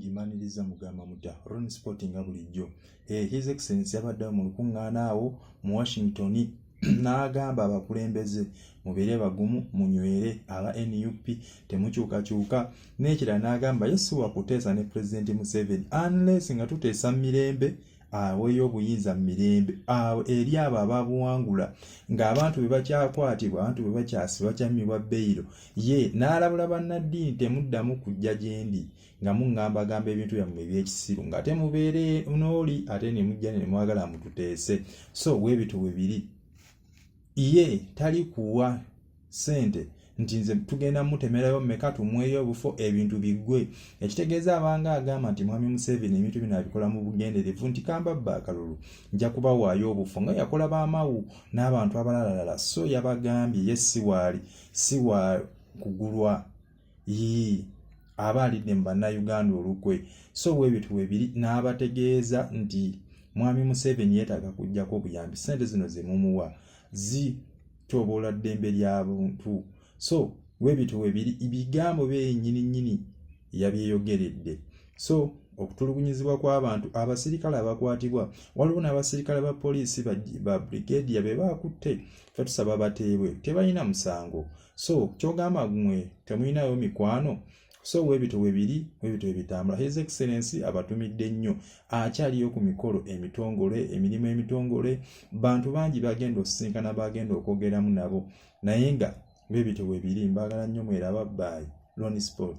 mugimaniriza mugamba muta Ron Sport nga bulijjo. His Excellency yabadde mu lukuŋŋaana awo mu Washington n'agamba abakulembeze mubeere bagumu munywere aba NUP temukyukakyuka n'ekirala n'agamba yesuwa kuteesa ne President Museveni unless nga tuteesa mirembe aweeyo obuyinza mirembe awo eri abo ababuwangula ng'abantu be bakyakwatibwa abantu be bakyasibwa bakyamibwa beyiro ye n'alabula bannaddiini temuddamu kujja gyendi nga muŋŋambagamba ebintu byammwe ebyekisiru ng'ate mubeere n'oli ate ne mujja ne mwagala mututeese so weebitu webiri ye tali kuwa sente nti nze tugenda mutemerayo mmeka tumweyo obufo ebintu biggwe ekitegeeza abanga agamba nti mwami Museveni ebintu bino abikola mu bugenderevu nti kambabba akalulu nja kubawaayo obufo nga yakola bamawu n'abantu abalalala so yabagambye ye si wa kugulwa aba alidde mu bannayuganda olukwe so weebitu webiri n'abategeeza nti mwami Museveni yeetaaga kujjako obuyambi sente zino ze mumuwa zitoboola ddembe ly'abantu so weebitu webiri ibigambo byennyini yabyeyogeredde so okutulugunyizibwa kw'abantu abasirikale abakwatibwa waliwo n'abasirikale ba poliisi ba brigadier be bakutte fe tusaba bateebwe tebalina musango so kyogamba mmwe temulinayo mikwano so weebitu webiri webitambula. His Excellency abatumidde nnyo akyaliyo ku mikolo emitongole emirimu emitongole bantu bangi bagenda osisinkana bagenda okwogeramu nabo naye nga weebitu webiri mbagala nnyo mweraba bye Ron Sport.